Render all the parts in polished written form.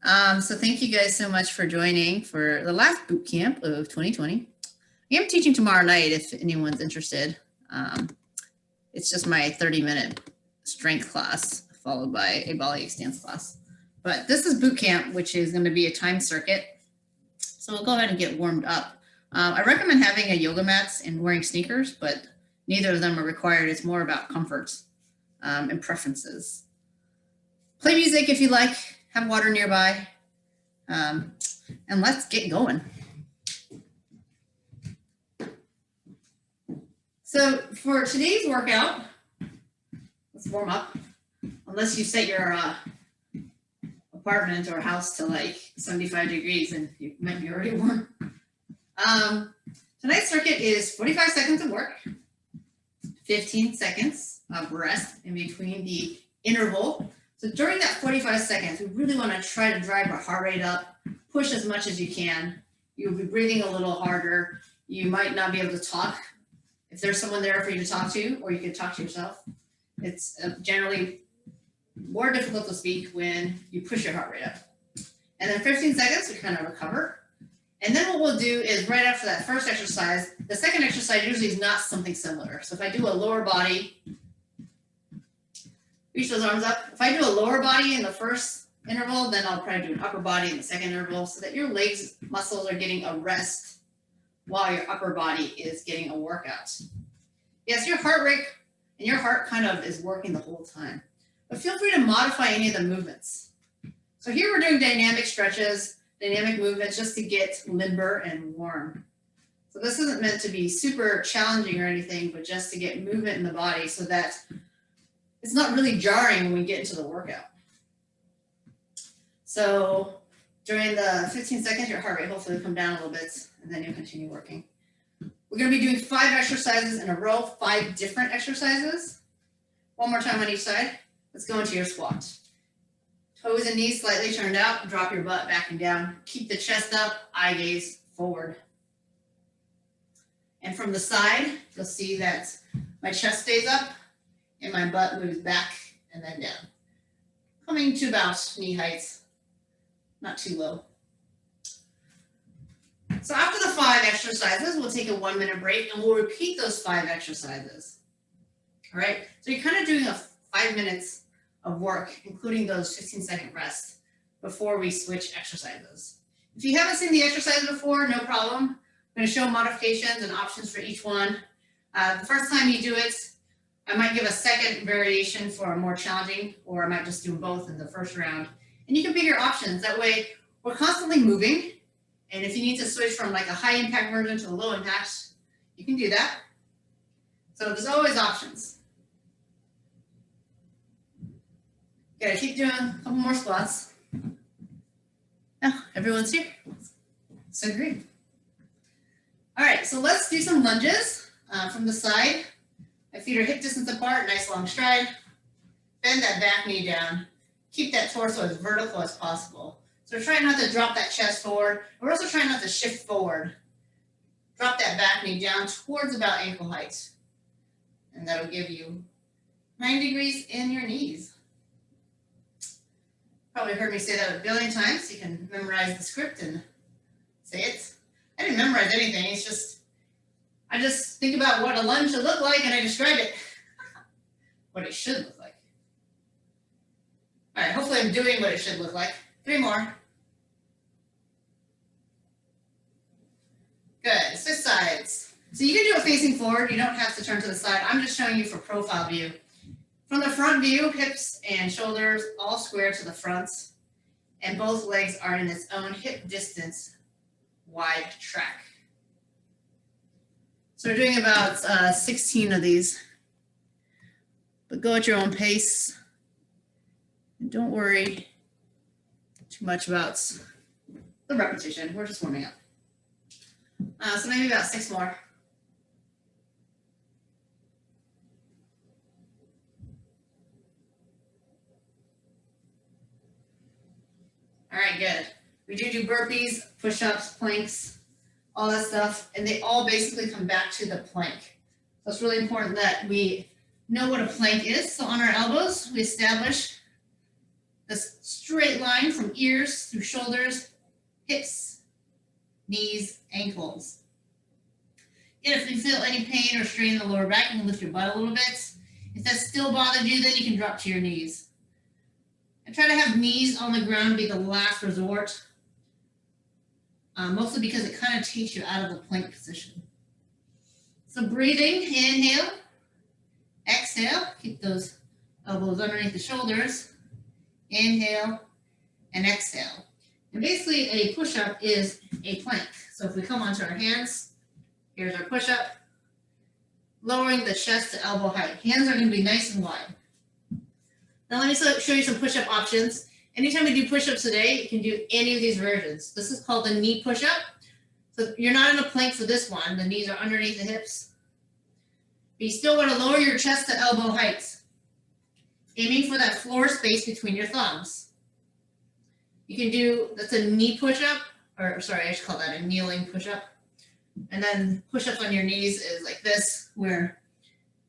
So thank you guys so much for joining for the last boot camp of 2020. I am teaching tomorrow night if anyone's interested. It's just my 30-minute strength class followed by a volley stance class. But this is boot camp, which is going to be a time circuit. So we'll go ahead and get warmed up. I recommend having a yoga mats and wearing sneakers, but neither of them are required. It's more about comfort and preferences. Play music if you like, have water nearby, and let's get going. So for today's workout, let's warm up, unless you set your apartment or house to like 75 degrees and you might be already warm. Tonight's circuit is 45 seconds of work, 15 seconds of rest in between the interval. So during that 45 seconds, we really want to try to drive our heart rate up, push as much as you can. You'll be breathing a little harder. You might not be able to talk if there's someone there for you to talk to, or you can talk to yourself. It's generally more difficult to speak when you push your heart rate up. And then 15 seconds, we kind of recover. And then what we'll do is right after that first exercise, the second exercise usually is not something similar. So if I do a lower body, reach those arms up. If I do a lower body in the first interval, then I'll probably do an upper body in the second interval so that your legs muscles are getting a rest while your upper body is getting a workout. Yes, your heart rate and your heart kind of is working the whole time, but feel free to modify any of the movements. So here we're doing dynamic stretches, dynamic movements just to get limber and warm. So this isn't meant to be super challenging or anything, but just to get movement in the body so that it's not really jarring when we get into the workout. So during the 15 seconds, your heart rate hopefully will come down a little bit, and then you'll continue working. We're going to be doing 5 exercises in a row, 5 different exercises. One more time on each side. Let's go into your squat. Toes and knees slightly turned out. Drop your butt back and down. Keep the chest up, eye gaze forward. And from the side, you'll see that my chest stays up and my butt moves back and then down. Coming to about knee height, not too low. So after the 5 exercises, we'll take a 1-minute break and we'll repeat those 5 exercises. All right, so you're kind of doing a 5 minutes of work, including those 15-second rests before we switch exercises. If you haven't seen the exercise before, no problem. I'm going to show modifications and options for each one. The first time you do it, I might give a second variation for a more challenging, or I might just do both in the first round. And you can pick your options. That way, we're constantly moving. And if you need to switch from like a high impact version to a low impact, you can do that. So there's always options. Gotta keep doing a couple more squats. Oh, everyone's here. So great. All right, so let's do some lunges from the side. My feet are hip distance apart, nice long stride. Bend that back knee down. Keep that torso as vertical as possible. So try not to drop that chest forward. We're also trying not to shift forward. Drop that back knee down towards about ankle height. And that'll give you 9 degrees in your knees. Probably heard me say that a billion times. You can memorize the script and say it. I didn't memorize anything. It's just, I just think about what a lunge should look like and I describe it. What it should look like. All right, hopefully I'm doing what it should look like. 3 more. Good, switch sides. So you can do it facing forward. You don't have to turn to the side. I'm just showing you for profile view. From the front view, hips and shoulders all square to the front, and both legs are in its own hip distance wide track. So we're doing about 16 of these, but go at your own pace. And don't worry too much about the repetition. We're just warming up. So maybe about 6 more. All right, good. We do burpees, push-ups, planks, all that stuff, and they all basically come back to the plank. So it's really important that we know what a plank is. So on our elbows, we establish this straight line from ears through shoulders, hips, knees, ankles. And if you feel any pain or strain in the lower back, you can lift your butt a little bit. If that still bothers you, then you can drop to your knees. And try to have knees on the ground be the last resort, mostly because it kind of takes you out of the plank position. So breathing, inhale, exhale, keep those elbows underneath the shoulders, inhale and exhale. And basically a push-up is a plank. So if we come onto our hands, here's our push-up, lowering the chest to elbow height. Hands are going to be nice and wide. Now let me show you some push-up options. Anytime we do push-ups today, you can do any of these versions. This is called the knee push-up. So you're not in a plank for this one. The knees are underneath the hips. But you still want to lower your chest to elbow height, aiming for that floor space between your thumbs. You can do, that's a knee push-up, or sorry, I should call that a kneeling push-up. And then push-ups on your knees is like this, where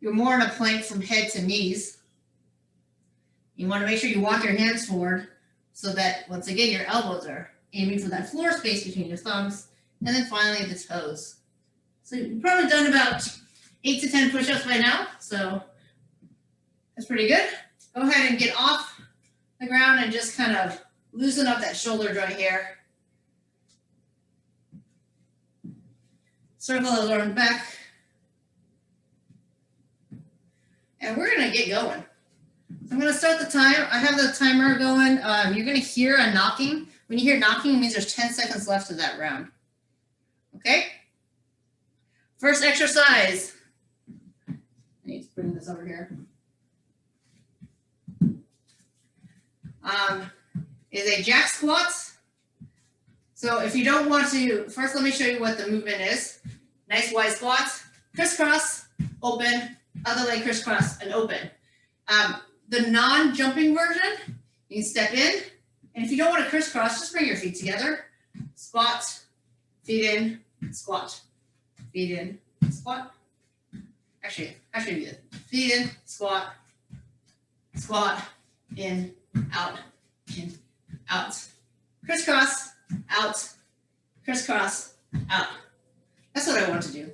you're more in a plank from head to knees. You want to make sure you walk your hands forward so that, once again, your elbows are aiming for that floor space between your thumbs. And then finally, the toes. So you've probably done about 8 to 10 push-ups by now, so that's pretty good. Go ahead and get off the ground and just kind of loosen up that shoulder joint here. Circle those arms back. And we're going to get going. I'm going to start the time. I have the timer going. You're going to hear a knocking. When you hear knocking, it means there's 10 seconds left of that round. Okay? First exercise. I need to bring this over here. Is a jack squat. So if you don't want to, first let me show you what the movement is. Nice wide squat, crisscross, open, other leg crisscross and open. The non-jumping version, you can step in, and if you don't want to crisscross, just bring your feet together. Squat, feet in, squat, feet in, squat. Actually do this. Feet in, squat, squat, in, out, crisscross, out, crisscross, out. That's what I want to do.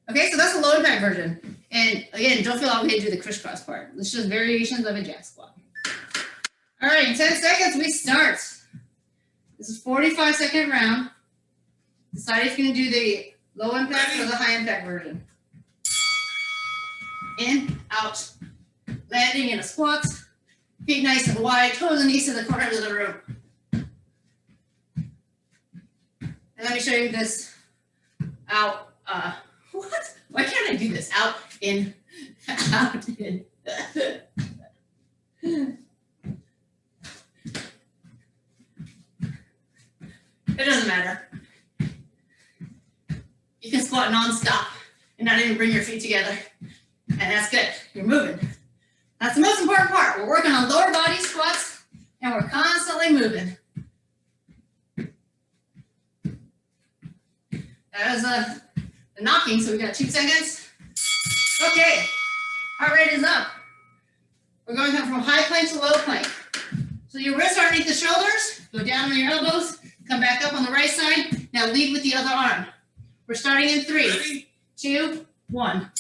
Okay, so that's the low impact version. And again, don't feel obligated to do the crisscross part. It's just variations of a jack squat. All right, in 10 seconds, we start. This is 45-second round. Decide if you're gonna do the low impact or the high impact version. In, out, landing in a squat, feet nice and wide, toes and knees to the corners of the room. And let me show you this out. What? Why can't I do this? Out, in, out, in. It doesn't matter. You can squat non-stop and not even bring your feet together. And that's good. You're moving. That's the most important part. We're working on lower body squats and we're constantly moving. That was the knocking, so we got 2 seconds. Okay, heart rate is up. We're going from high plank to low plank. So your wrists are underneath the shoulders, go down on your elbows, come back up on the right side. Now lead with the other arm. We're starting in 3, 2, 1.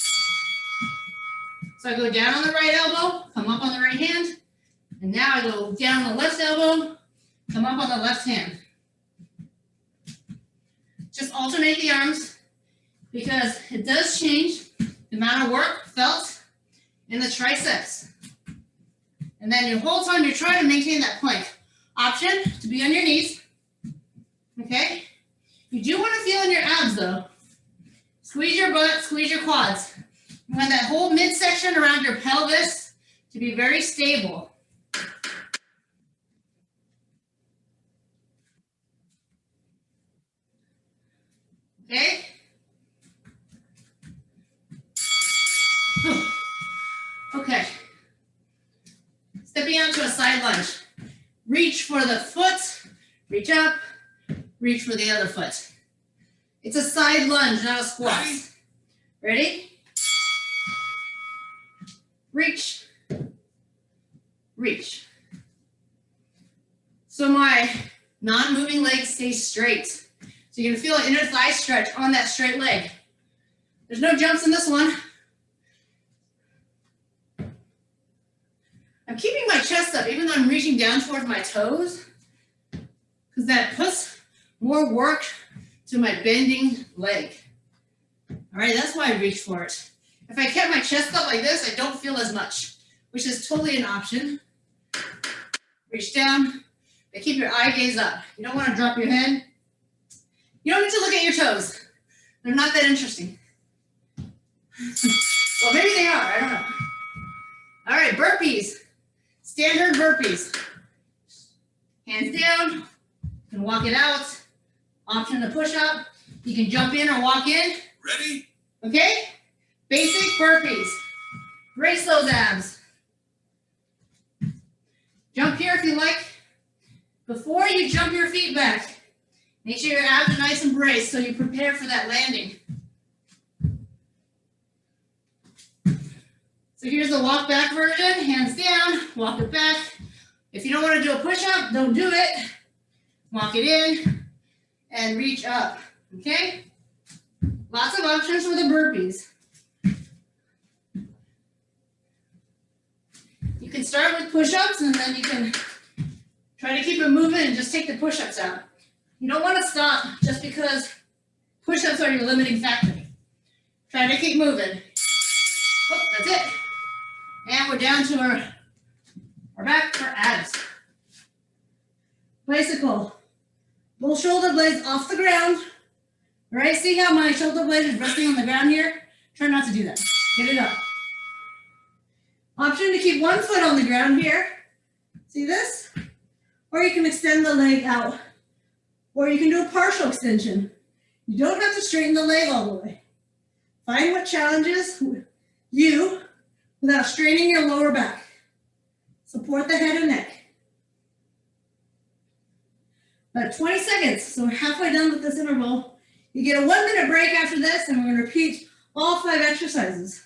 So I go down on the right elbow, come up on the right hand, and now I go down on the left elbow, come up on the left hand. Just alternate the arms because it does change the amount of work felt in the triceps. And then your whole time you're trying to maintain that plank. Option to be on your knees. Okay? You do want to feel in your abs though. Squeeze your butt, squeeze your quads. You want that whole midsection around your pelvis to be very stable. Okay? Okay. Stepping out to a side lunge. Reach for the foot, reach up, reach for the other foot. It's a side lunge, not a squat. Ready? Reach, reach, so my non-moving leg stays straight. So you're gonna feel an inner thigh stretch on that straight leg. There's no jumps in this one. I'm keeping my chest up even though I'm reaching down towards my toes, because that puts more work to my bending leg. All right, that's why I reach for it. If I kept my chest up like this, I don't feel as much, which is totally an option. Reach down, but keep your eye gaze up. You don't want to drop your head. You don't need to look at your toes. They're not that interesting. Well, maybe they are, I don't know. All right, burpees. Standard burpees. Hands down, you can walk it out. Option to push up. You can jump in or walk in. Ready? Okay? Basic burpees. Brace those abs. Jump here if you like. Before you jump your feet back, make sure your abs are nice and braced so you prepare for that landing. So here's the walk back version. Hands down, walk it back. If you don't want to do a push-up, don't do it. Walk it in and reach up, okay? Lots of options for the burpees. You can start with push-ups and then you can try to keep it moving and just take the push-ups out. You don't want to stop just because push-ups are your limiting factor. Try to keep moving. Oh, that's it. And we're down to our back for abs. Bicycle. Both shoulder blades off the ground. All right, see how my shoulder blade is resting on the ground here? Try not to do that. Get it up. Option to keep one foot on the ground here. See this? Or you can extend the leg out. Or you can do a partial extension. You don't have to straighten the leg all the way. Find what challenges you without straining your lower back. Support the head and neck. About 20 seconds, so we're halfway done with this interval. You get a 1 minute break after this, and we're going to repeat all 5 exercises.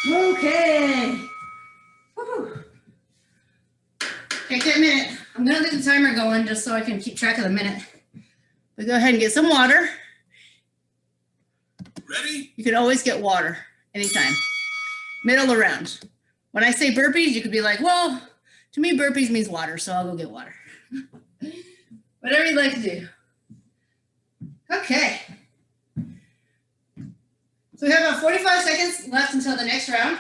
Okay. Woo-hoo. Take that minute. I'm going to leave the timer going just so I can keep track of the minute. But go ahead and get some water. Ready? You can always get water anytime. Middle or round. When I say burpees, you could be like, well, to me, burpees means water, so I'll go get water. Whatever you'd like to do. Okay. So we have about 45 seconds left until the next round.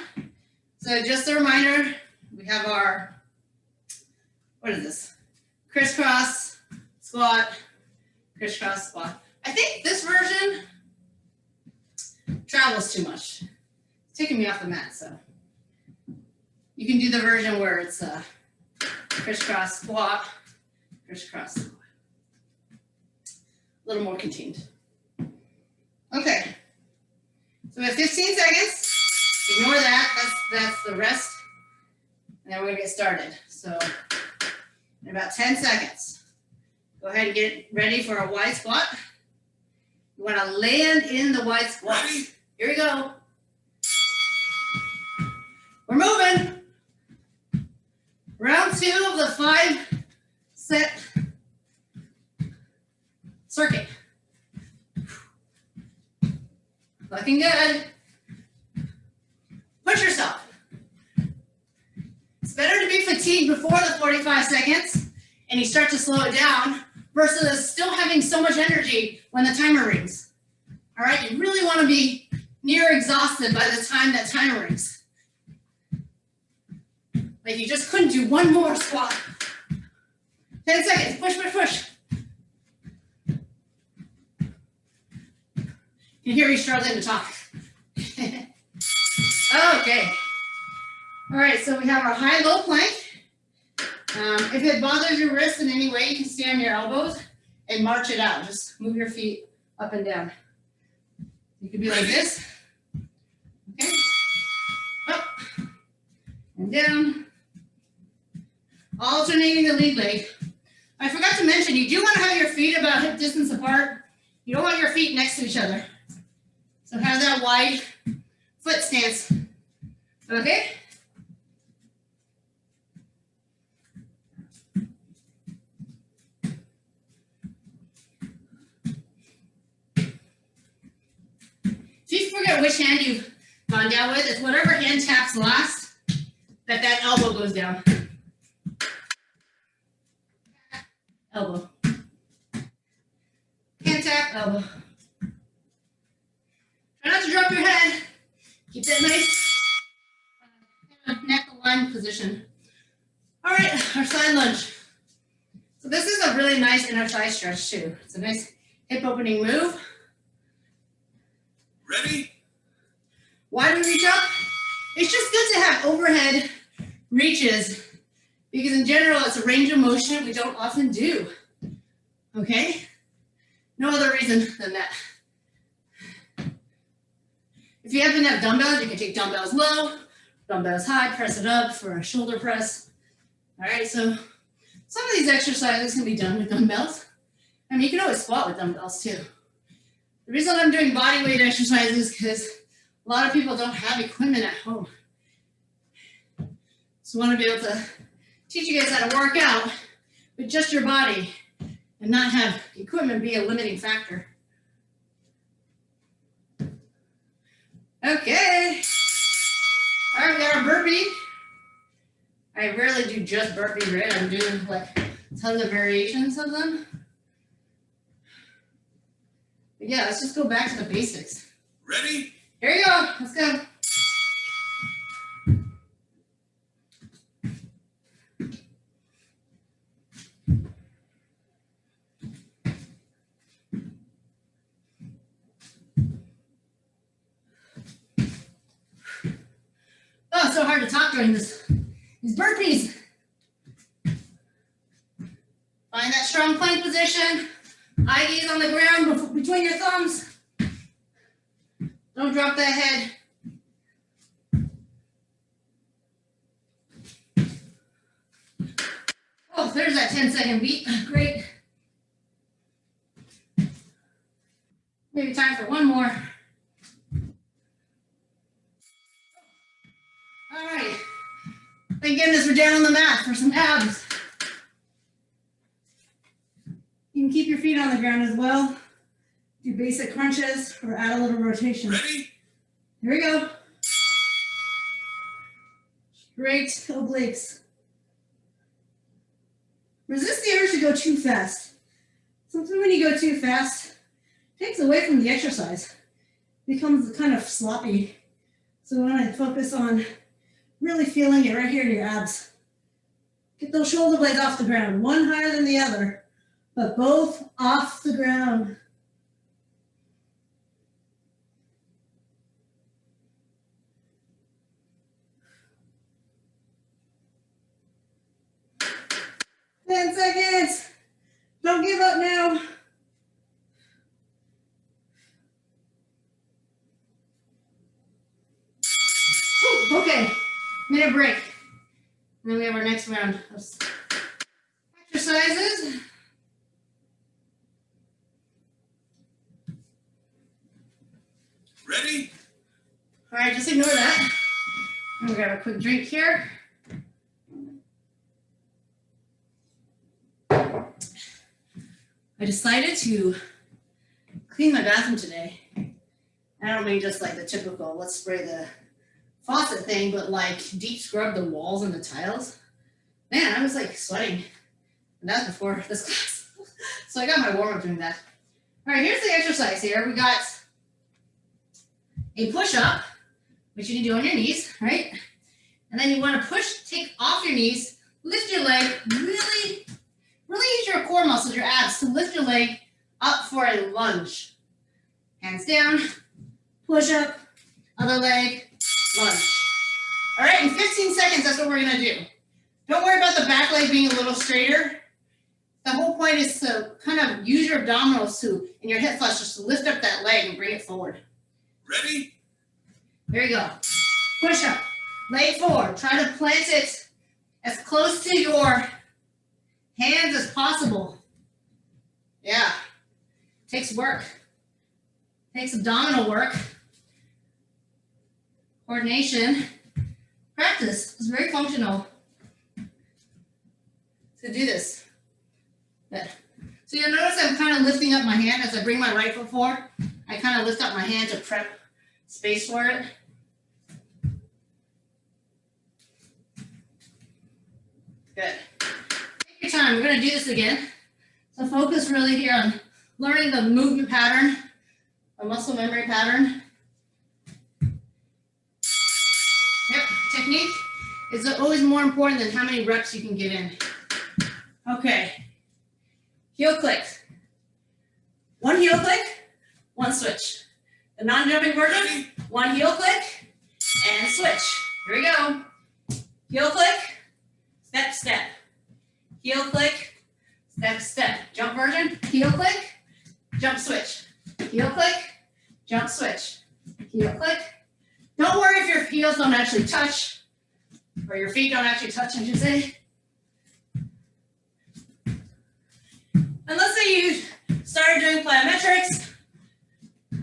So just a reminder, we have our, what is this? Crisscross, squat, crisscross, squat. I think this version travels too much. It's taking me off the mat, so. You can do the version where it's a crisscross, squat, crisscross, squat. A little more contained. Okay. So we have 15 seconds. Ignore that. That's the rest. And then we're going to get started. So in about 10 seconds, go ahead and get ready for a wide squat. You want to land in the wide squat. Ready? Here we go. We're moving. Round 2 of the 5-set circuit. Looking good. Push yourself. It's better to be fatigued before the 45 seconds and you start to slow it down versus still having so much energy when the timer rings. All right, you really want to be near exhausted by the time that timer rings. Like you just couldn't do one more squat. 10 seconds, push, push, push. You can hear me struggling to talk. Okay. All right, so we have our high-low plank. If it bothers your wrist in any way, you can stay on your elbows and march it out. Just move your feet up and down. You could be like this. Okay. Up and down. Alternating the lead leg. mentioned, you do want to have your feet about hip distance apart. You don't want your feet next to each other. So have that wide foot stance. Okay? If you forget which hand you've gone down with, it's whatever hand taps last, that elbow goes down. Elbow. Hand tap, elbow. Try not to drop your head. Keep that nice neck aligned position. All right, our side lunge. So this is a really nice inner thigh stretch too. It's a nice hip opening move. Ready? Why do we reach up? It's just good to have overhead reaches because in general it's a range of motion we don't often do. Okay? No other reason than that. If you happen to have dumbbells, you can take dumbbells low, dumbbells high, press it up for a shoulder press. All right, so some of these exercises can be done with dumbbells. I mean, you can always squat with dumbbells too. The reason I'm doing body weight exercises is because a lot of people don't have equipment at home. So I want to be able to teach you guys how to work out with just your body and not have equipment be a limiting factor. Okay. All right, we got our burpee. I rarely do just burpees, right? I'm doing like tons of variations of them. But yeah, let's just go back to the basics. Ready? Here you go. Let's go. Oh, it's so hard to talk during these burpees. Find that strong plank position. IDs on the ground between your thumbs. Don't drop that head. Oh, there's that 10-second beat. Great. Maybe time for one more. All right. Thank goodness we're down on the mat for some abs. You can keep your feet on the ground as well. Do basic crunches or add a little rotation. Ready? Here we go. Straight obliques. Resist the urge to go too fast. Sometimes when you go too fast, it takes away from the exercise. It becomes kind of sloppy. So we want to focus on really feeling it right here in your abs. Get those shoulder blades off the ground, one higher than the other, but both off the ground. Ten seconds. Don't give up now. Ooh, okay, minute break. And then we have our next round of exercises. Ready? All right, just ignore that. I'm gonna grab a quick drink here. I decided to clean my bathroom today. I don't mean just like the typical, let's spray the faucet thing, but like deep scrub the walls and the tiles. Man, I was like sweating. And that's before this class. So I got my warm up doing that. All right, here's the exercise here. We got a push-up, which you can do on your knees, right? And then you want to take off your knees, lift your leg, really use your core muscles, your abs, to lift your leg up for a lunge. Hands down, push up, other leg, lunge. All right, in 15 seconds, that's what we're gonna do. Don't worry about the back leg being a little straighter. The whole point is to kind of use your abdominals and your hip flexors to lift up that leg and bring it forward. Ready? There you go. Push up, leg forward. Try to plant it as close to your hands as possible. Yeah, takes work. Takes abdominal work, coordination, practice. It's very functional to do this. Good. So you'll notice I'm kind of lifting up my hand as I bring my right foot forward. I kind of lift up my hand to prep space for it. Good. Take your time. We're going to do this again. So focus really here on learning the movement pattern, a muscle memory pattern. Yep. Technique is always more important than how many reps you can get in. Okay. Heel click. One heel click, one switch. The non-jumping version, one heel click and switch. Here we go. Heel click, step, step. Heel click, step, step. Jump version, heel click, jump switch. Heel click, jump switch. Heel click. Don't worry if your heels don't actually touch, or your feet don't actually touch, I should say. And let's say you started doing plyometrics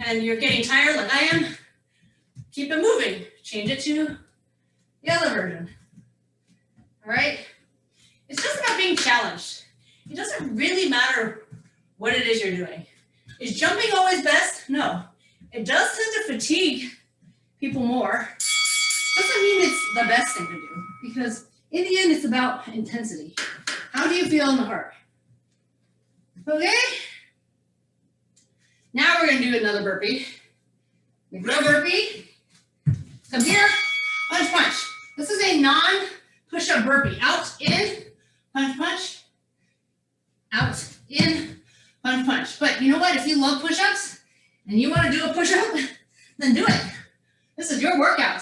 and you're getting tired like I am, keep it moving. Change it to the other version. All right? It's just about being challenged. It doesn't really matter what it is you're doing. Is jumping always best? No. It does tend to fatigue people more. Doesn't mean it's the best thing to do, because in the end, it's about intensity. How do you feel in the heart? Okay. Now we're going to do another burpee. No burpee. Come here. Punch, punch. This is a non-push-up burpee. Out, in, punch, punch. Out, in, punch, punch. But you know what? If you love push-ups and you want to do a push-up, then do it. This is your workout.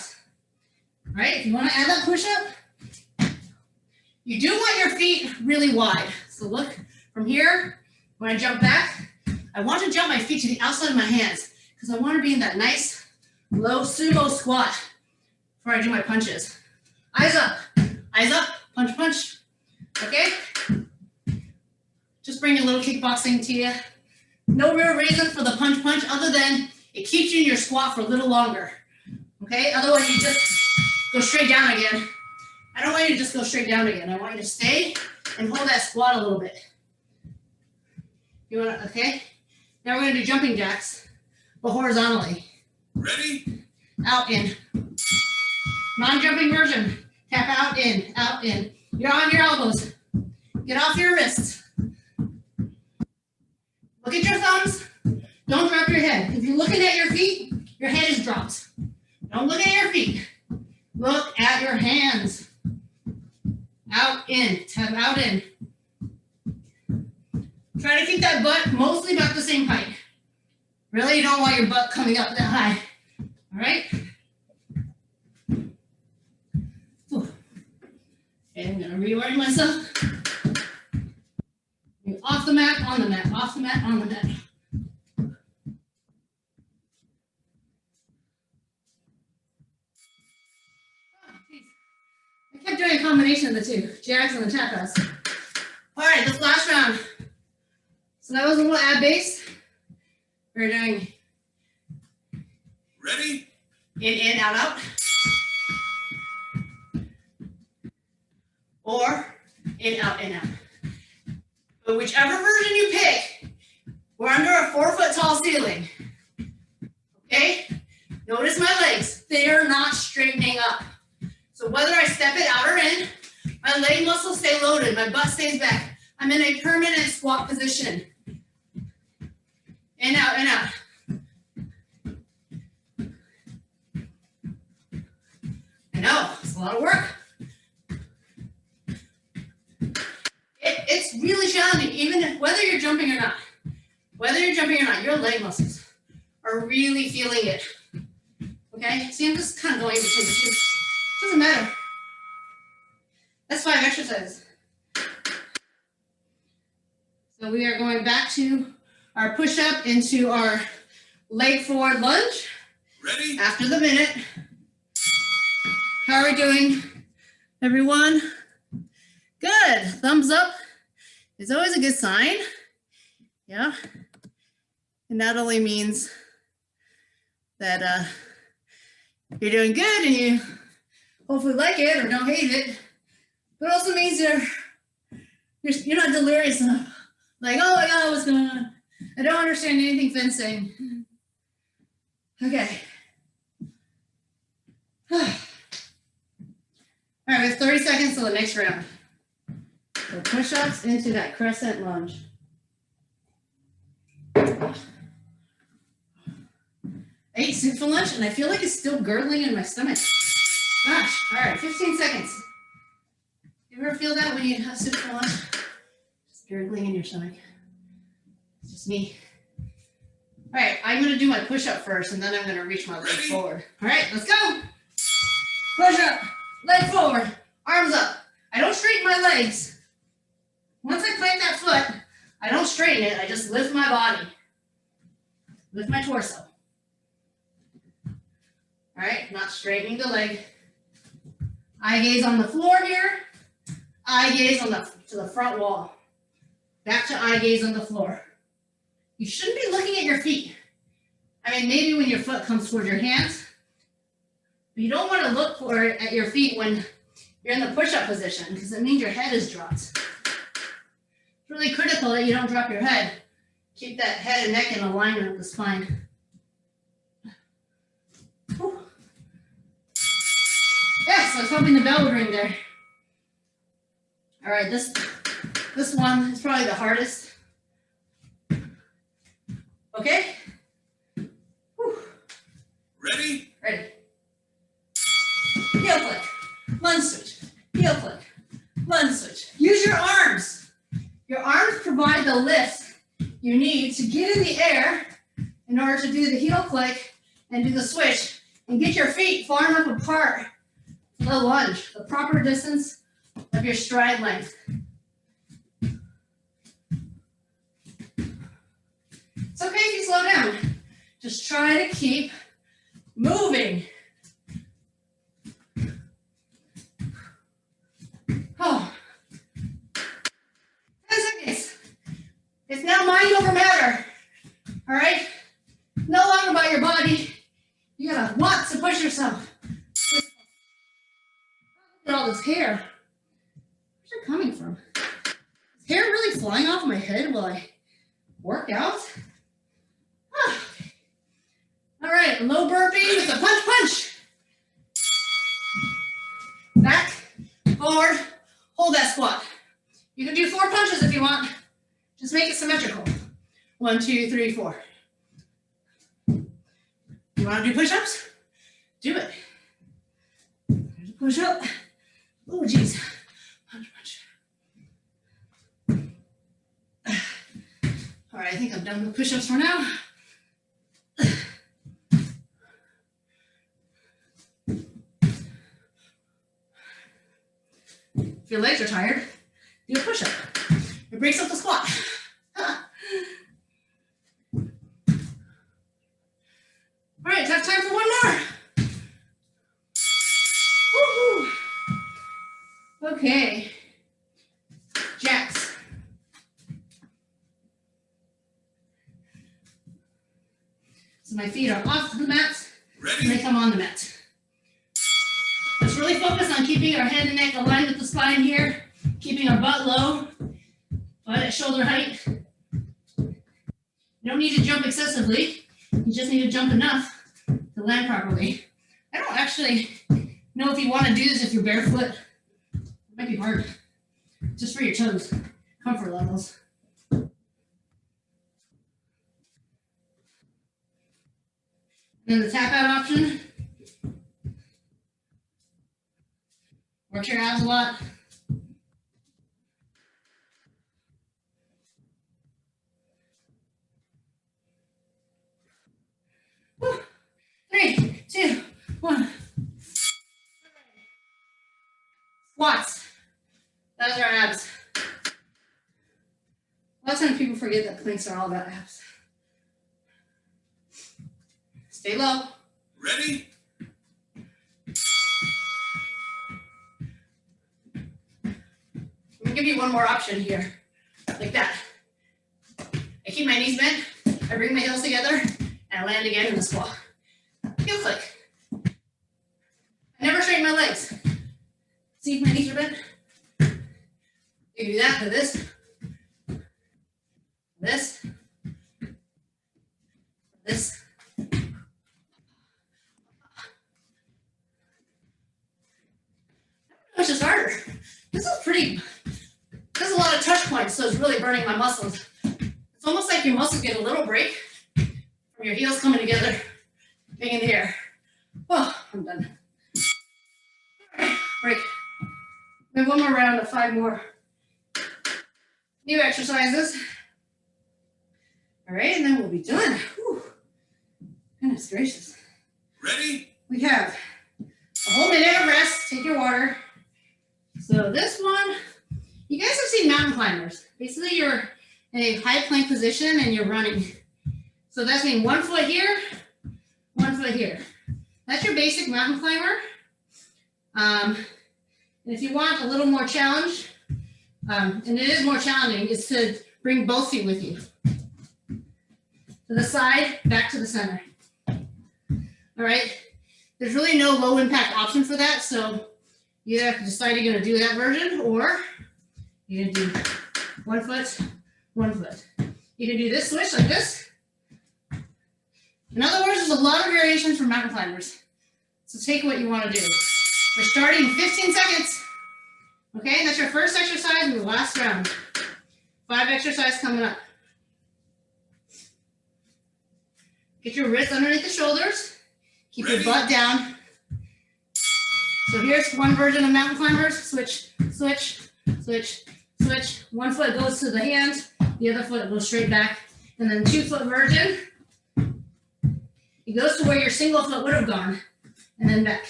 Right? If you want to add that push-up, you do want your feet really wide. So look from here. When I jump back, I want to jump my feet to the outside of my hands because I want to be in that nice low sumo squat before I do my punches. Eyes up, punch, punch. Okay? Just bring a little kickboxing to you. No real reason for the punch, punch other than it keeps you in your squat for a little longer. Okay? Otherwise, you just go straight down again. I don't want you to just go straight down again. I want you to stay and hold that squat a little bit. You want to, okay? Now we're going to do jumping jacks, but horizontally. Ready? Out, in. Non-jumping version. Tap out, in, out, in. You're on your elbows. Get off your wrists. Look at your thumbs. Don't drop your head. If you're looking at your feet, your head is dropped. Don't look at your feet. Look at your hands. Out, in. Tap out, in. Try to keep that butt mostly about the same height. Really, you don't want your butt coming up that high. All right? Ooh. Okay, I'm going to reorient myself. Off the mat, on the mat, off the mat, on the mat. I kept doing a combination of the two, jacks and the tap outs. All right, this last round. So that was a little ab base. We're doing Ready? in, out, out. Or in, out, in, out. But whichever version you pick, we're under a 4-foot tall ceiling. Okay? Notice my legs. They are not straightening up. So whether I step it out or in, my leg muscles stay loaded. My butt stays back. I'm in a permanent squat position. In, out, in, out. I know, it's a lot of work. It's really challenging, even if, whether you're jumping or not. Whether you're jumping or not, your leg muscles are really feeling it. Okay? See, I'm just kind of going between the two. Doesn't matter. That's 5 exercises. So we are going back to our push-up into our leg forward lunge. Ready? After the minute. How are we doing, everyone? Good. Thumbs up is always a good sign. Yeah. And that only means that you're doing good and you hopefully like it or don't hate it, but also means you're not delirious enough. Like, oh my God, what's going on? I don't understand anything fencing. Okay. All right, we have 30 seconds till the next round. So push-ups into that crescent lunge. 8 sit for lunch, and I feel like it's still gurgling in my stomach. Gosh, all right, 15 seconds. You ever feel that when you have sit for lunch? Just gurgling in your stomach. It's just me. All right, I'm gonna do my push-up first, and then I'm gonna reach my leg forward. All right, let's go. Push up, leg forward, arms up. I don't straighten my legs. Once I plant that foot, I don't straighten it, I just lift my body. Lift my torso. All right, not straightening the leg. Eye gaze on the floor here. Eye gaze on to the front wall. Back to eye gaze on the floor. You shouldn't be looking at your feet. I mean, maybe when your foot comes toward your hands, but you don't want to look for it at your feet when you're in the push-up position because it means your head is dropped. It's really critical that you don't drop your head. Keep that head and neck in alignment with the spine. Whew. Yes, I was hoping the bell would ring there. All right, this one is probably the hardest. Okay? Whew. Ready? Ready. Heel click, lunge switch, heel click, lunge switch. Use your arms. Your arms provide the lift you need to get in the air in order to do the heel click and do the switch and get your feet far enough apart for the lunge, the proper distance of your stride length. It's okay if you slow down. Just try to keep moving. Oh. 10 seconds. It's now mind over matter. All right? No longer about your body. You gotta want to push yourself. Look at all this hair. Where's it coming from? Is hair really flying off my head while I work out? Ah. All right, low burpee with a punch, punch. Back, forward, hold that squat. You can do 4 punches if you want. Just make it symmetrical. 1, 2, 3, 4. You want to do push-ups? Do it. There's a push-up. Oh, geez. Punch, punch. All right, I think I'm done with push-ups for now. If your legs are tired, do a push-up. It breaks up the squat. All right, have time for one more. Woohoo! Okay. Jacks. So my feet are off the mat. Ready? And they come on the mat. Let's really focus on keeping our head and neck aligned with the spine here, keeping our butt low, butt at shoulder height. You don't need to jump excessively. You just need to jump enough to land properly. I don't actually know if you want to do this if you're barefoot. It might be hard. Just for your toes, comfort levels. And then the tap out option. Work your abs a lot. Woo. 3, 2, 1. Squats. Those are abs. A lot of times people forget that planks are all about abs. Stay low. Ready? I'm gonna give you one more option here, like that. I can't keep my knees bent. I bring my heels together and I land again in the squat. Heel click. I never straighten my legs. See if my knees are bent. You do that to this, this, this. Which is harder. This is a lot of touch points, so it's really burning my muscles. It's almost like your muscles get a little break from your heels coming together, being in the air. Oh, I'm done. All right, break. We have one more round of 5 more new exercises. All right, and then we'll be done. Whew. Goodness gracious. Ready? We have a whole minute of rest. Take your water. So this one, you guys have seen mountain climbers. Basically, you're in a high plank position and you're running. So that's mean 1 foot here, 1 foot here. That's your basic mountain climber. And if you want a little more challenge, and it is more challenging, is to bring both feet with you. To the side, back to the center. All right. There's really no low impact option for that. So you either have to decide you're going to do that version, or you're going to do 1 foot, 1 foot. You can do this switch like this. In other words, there's a lot of variations for mountain climbers. So take what you want to do. We're starting in 15 seconds. Okay, that's your first exercise in the last round. 5 exercises coming up. Get your wrists underneath the shoulders. Keep your butt down. So here's one version of mountain climbers. Switch, switch, switch, switch. 1 foot goes to the hand, the other foot goes straight back. And then 2 foot version, it goes to where your single foot would have gone, and then back.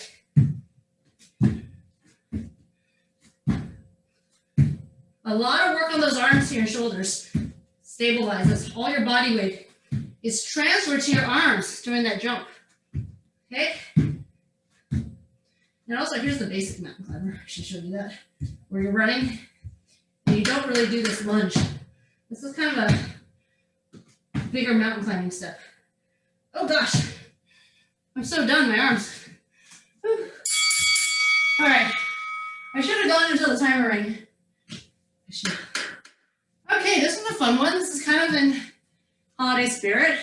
A lot of work on those arms to your shoulders. Stabilizes. All your body weight is transferred to your arms during that jump. Okay? And also, here's the basic mountain climber. I should show you that. Where you're running, and you don't really do this lunge. This is kind of a bigger mountain climbing step. Oh gosh, I'm so done, my arms. Whew. All right, I should have gone into the timer ring. Okay, this one's a fun one. This is kind of in holiday spirit.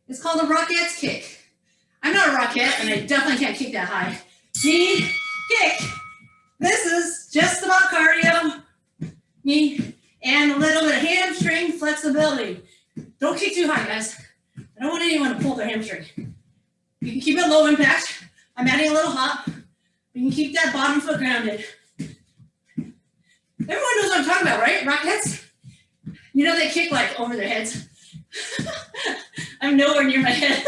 It's called the Rockettes kick. I'm not a Rockette, and I definitely can't kick that high. Knee, kick. This is just about cardio, knee, and a little bit of hamstring flexibility. Don't kick too high, guys. I don't want anyone to pull their hamstring. You can keep it low impact. I'm adding a little hop. You can keep that bottom foot grounded. Everyone knows what I'm talking about, right? Rockettes? You know they kick like over their heads. I'm nowhere near my head.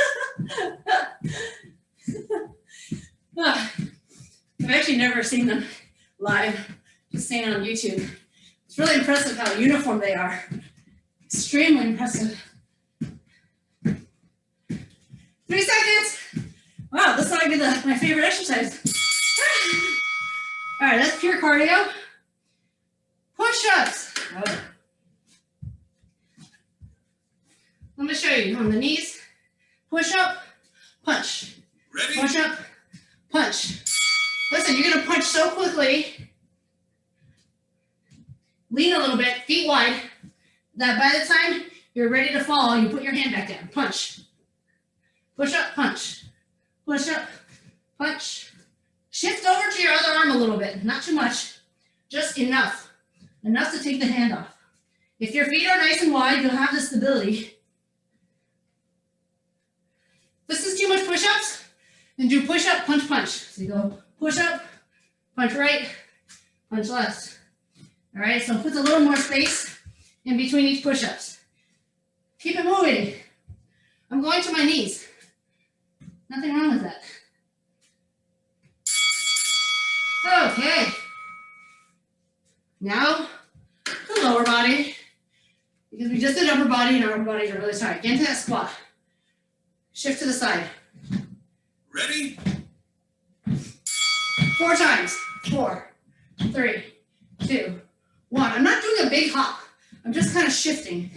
I've actually never seen them live, just seen it on YouTube. It's really impressive how uniform they are. Extremely impressive. 3 seconds. Wow, this might be my favorite exercise. All right, that's pure cardio. Push-ups. Oh. I'm gonna show you on the knees. Push up, punch. Ready? Push up, punch. Listen, you're gonna punch so quickly. Lean a little bit, feet wide, that by the time you're ready to fall, you put your hand back down. Punch. Push up, punch. Push up, punch. Shift over to your other arm a little bit, not too much, just enough. Enough to take the hand off. If your feet are nice and wide, you'll have the stability. If this is too much push-ups, then do push-up, punch, punch. So you go push-up, punch right, punch left. All right, so put a little more space in between each push-ups. Keep it moving. I'm going to my knees. Nothing wrong with that. Okay. Now, the lower body, because we just did upper body and our upper bodies are really tight. Get into that squat. Shift to the side. Ready? 4 times. 4, 3, 2, 1. I'm not doing a big hop. I'm just kind of shifting.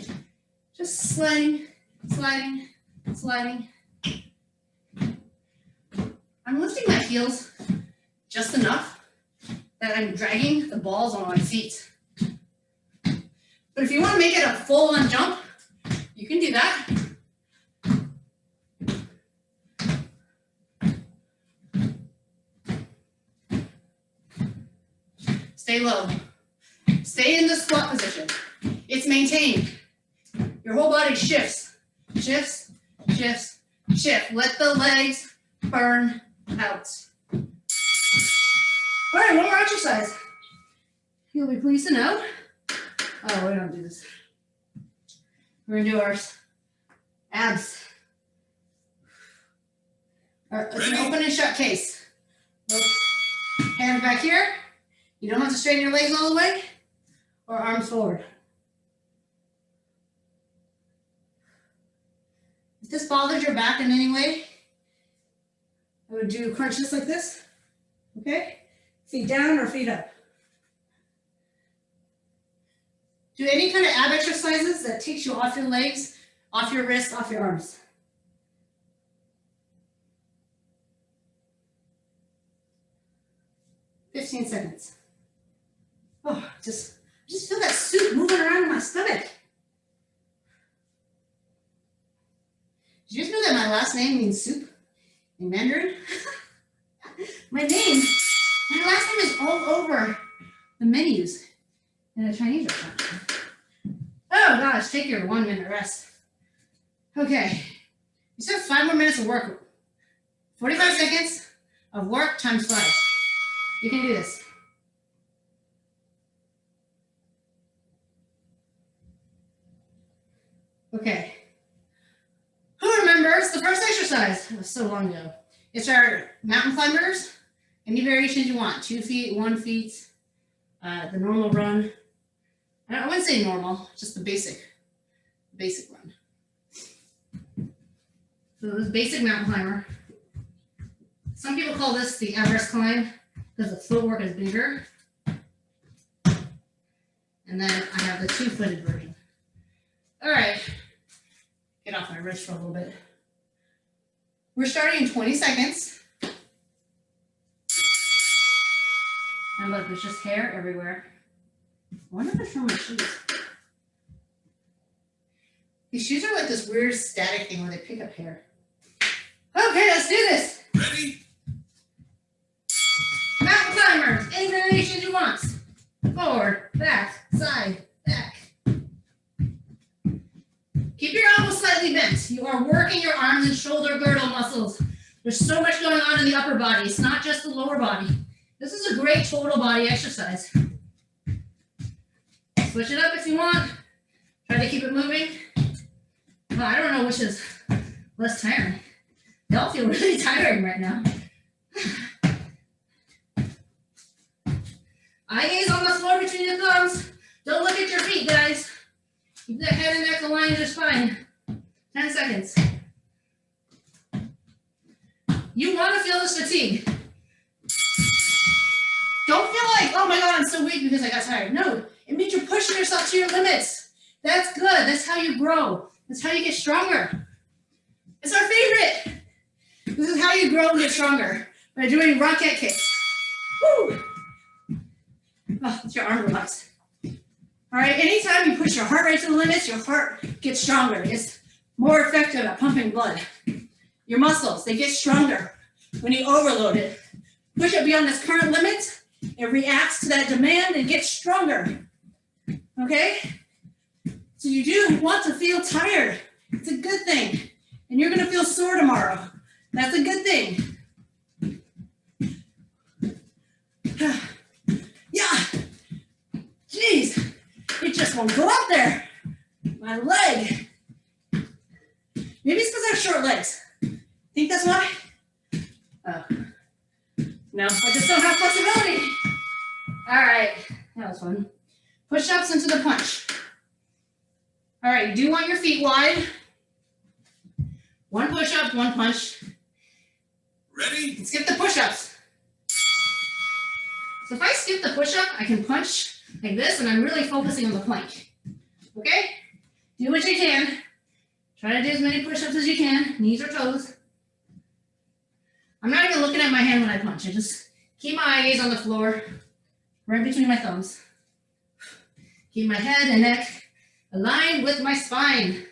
Just sliding, sliding, sliding. I'm lifting my heels just enough that I'm dragging the balls on my feet. But if you want to make it a full-on jump, you can do that. Stay low. Stay in the squat position. It's maintained. Your whole body shifts, shifts, shifts, shift. Let the legs burn out. All right, one more exercise. You'll be pleased to know. Oh, we don't do this. We're gonna do our abs. It's an open and shut case. Hands back here. You don't have to straighten your legs all the way, or arms forward. If this bothers your back in any way, I would do crunch just like this, okay? Feet down or feet up. Do any kind of ab exercises that takes you off your legs, off your wrists, off your arms. "15 seconds. Oh, just feel that soup moving around in my stomach. Did you just know that my last name means soup in Mandarin? My last name is all over the menus in a Chinese restaurant. Oh gosh, take your 1 minute rest. Okay, you still have 5 more minutes of work. 45 seconds of work times 5. You can do this. Okay. Who remembers the first exercise? It was so long ago. It's our mountain climbers. Any variations you want. 2 feet, 1 feet, the normal run. I wouldn't say normal, just the basic run. So this basic mountain climber. Some people call this the Everest climb because the footwork is bigger. And then I have the 2-footed version. All right. Get off my wrist for a little bit. We're starting in 20 seconds. And look, there's just hair everywhere. I wonder if it's from my shoes. These shoes are like this weird static thing where they pick up hair. Okay, let's do this. Ready? Mountain climbers, any variations you want. Forward, back, side, back. Keep your elbows slightly bent. You are working your arms and shoulder girdle muscles. There's so much going on in the upper body. It's not just the lower body. This is a great total body exercise. Switch it up if you want. Try to keep it moving. Well, I don't know which is less tiring. They all feel really tiring right now. Eye gaze on the floor between your thumbs. Don't look at your feet, guys. Keep that head and neck aligned just fine. 10 seconds. You want to feel this fatigue. Don't feel like, oh my God, I'm so weak because I got tired. No, it means you're pushing yourself to your limits. That's good. That's how you grow. That's how you get stronger. It's our favorite. This is how you grow and get stronger, by doing rocket kicks. Woo! Oh, let your arm relax. All right, anytime you push your heart rate to the limits, your heart gets stronger. It's more effective at pumping blood. Your muscles, they get stronger when you overload it. Push it beyond its current limit, it reacts to that demand and gets stronger. Okay? So you do want to feel tired. It's a good thing. And you're gonna feel sore tomorrow. That's a good thing. Yeah. Jeez. It just won't go up there. My leg. Maybe it's because I have short legs. Think that's why? Oh. No, I just don't have flexibility. All right, that was fun. Push-ups into the punch. All right, you do want your feet wide. 1 push-up, 1 punch. Ready? And skip the push-ups. So if I skip the push-up, I can punch like this, and I'm really focusing on the plank. Okay? Do what you can. Try to do as many push-ups as you can, knees or toes. I'm not even looking at my hand when I punch. I just keep my eye gaze on the floor, right between my thumbs. Keep my head and neck aligned with my spine.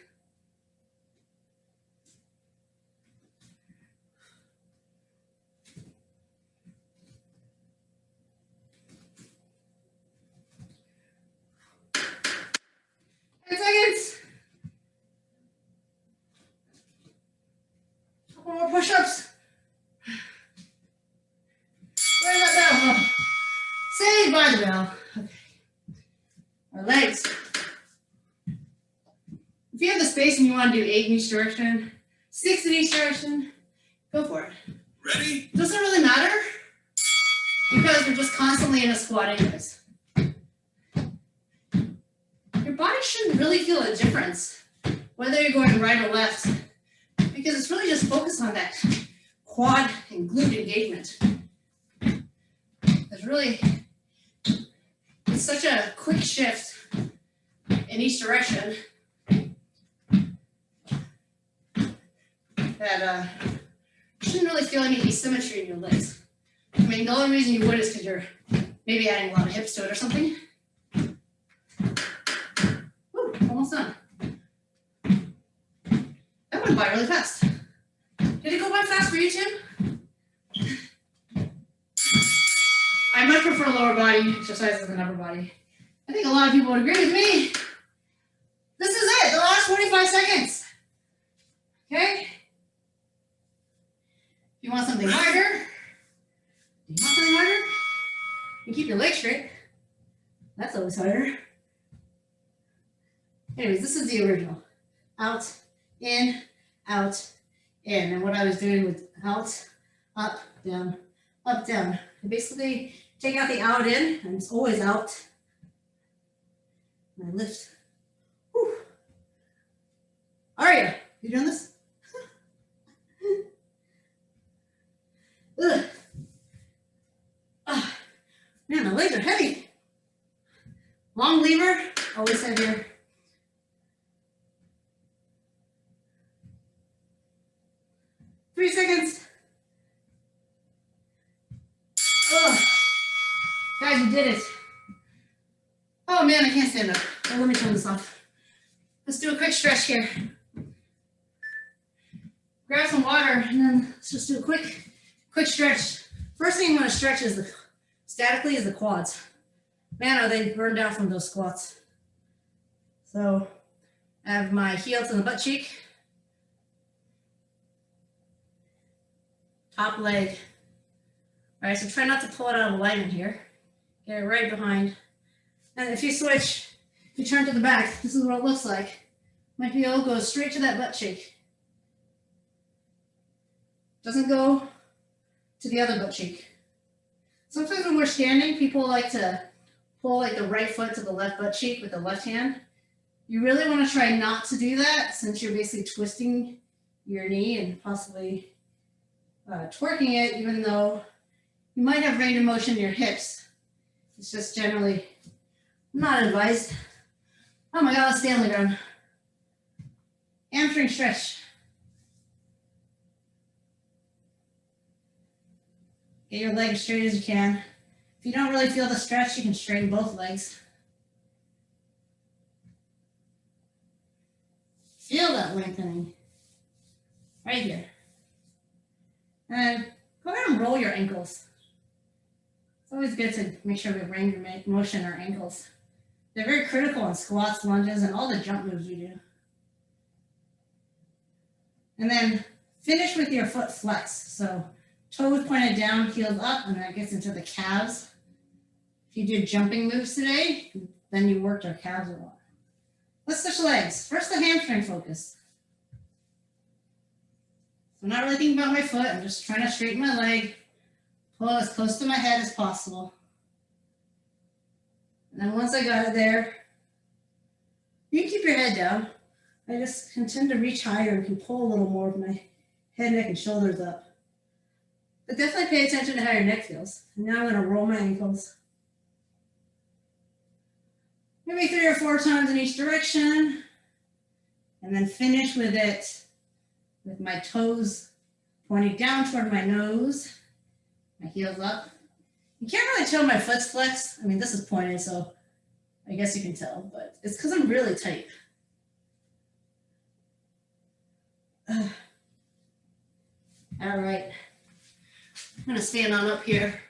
Seconds. Couple more push-ups. Where's that bell? Oh. Saved by the bell. Okay. Our legs. If you have the space and you want to do 8 in each direction, 6 in each direction, go for it. Ready? It doesn't really matter because we're just constantly in a squat anyways. Your body shouldn't really feel a difference whether you're going right or left because it's really just focused on that quad and glute engagement. It's such a quick shift in each direction that you shouldn't really feel any asymmetry in your legs. I mean, the only reason you would is because you're maybe adding a lot of hips to it or something. Woo, almost done. That went by really fast. Did it go by fast for you, Tim? I much prefer lower body exercises than upper body. I think a lot of people would agree with me. This is it, the last 45 seconds. Okay? If you want something harder, you keep your legs straight. That's always harder. Anyways, this is the original. Out, in, in. And what I was doing was out, up, down, up, down. I basically take out the out in, and it's always out. And I lift. Whew. Aria, you doing this? Ugh. Man, my legs are heavy. Long lever, always heavier. Three seconds. Oh, guys, you did it. Oh man, I can't stand up. Oh, let me turn this off. Let's do a quick stretch here. Grab some water and then let's just do a quick stretch. First thing you want to stretch is statically is the quads. Man, are they burned out from those squats. So I have my heel to the butt cheek. Top leg. All right, so try not to pull it out of alignment here. Get it right behind. And if you switch, if you turn to the back, this is what it looks like. My heel goes straight to that butt cheek. Doesn't go to the other butt cheek. Sometimes when we're standing, people like to pull like the right foot to the left butt cheek with the left hand. You really want to try not to do that since you're basically twisting your knee and possibly twerking it, even though you might have range of motion in your hips. It's just generally not advised. Oh my God, let's stay on the ground. Hamstring stretch. Get your legs straight as you can. If you don't really feel the stretch, you can straighten both legs. Feel that lengthening right here. And go ahead and roll your ankles. It's always good to make sure we have range of motion in our ankles. They're very critical in squats, lunges, and all the jump moves we do. And then finish with your foot flex. So toes pointed down, heels up, and that gets into the calves. If you did jumping moves today, then you worked our calves a lot. Let's switch legs. First, the hamstring focus. So I'm not really thinking about my foot. I'm just trying to straighten my leg, pull as close to my head as possible. And then once I got it there, you can keep your head down. I just can tend to reach higher and can pull a little more with my head, neck, and shoulders up. But definitely pay attention to how your neck feels. And now I'm going to roll my ankles. Maybe 3 or 4 times in each direction. And then finish with it with my toes pointing down toward my nose, my heels up. You can't really tell my foot's flexed. I mean, this is pointed, so I guess you can tell, but it's because I'm really tight. All right. I'm gonna stand on up here,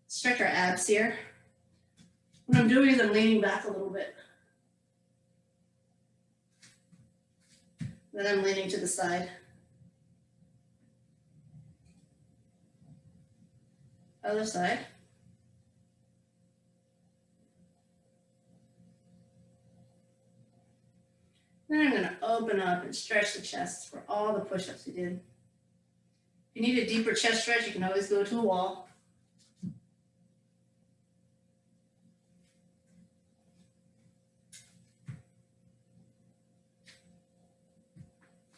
stretch our abs here. What I'm doing is I'm leaning back a little bit. Then I'm leaning to the side. Other side. Then I'm gonna open up and stretch the chest for all the push-ups we did. If you need a deeper chest stretch, you can always go to a wall.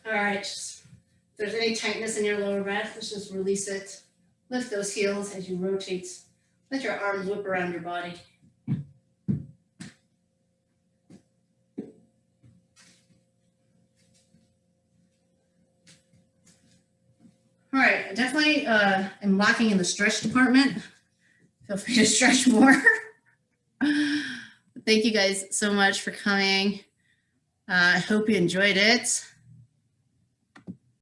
All right, if there's any tightness in your lower back, let's just release it. Lift those heels as you rotate. Let your arms whip around your body. All right, I definitely am lacking in the stretch department. Feel free to stretch more. Thank you guys so much for coming. I hope you enjoyed it.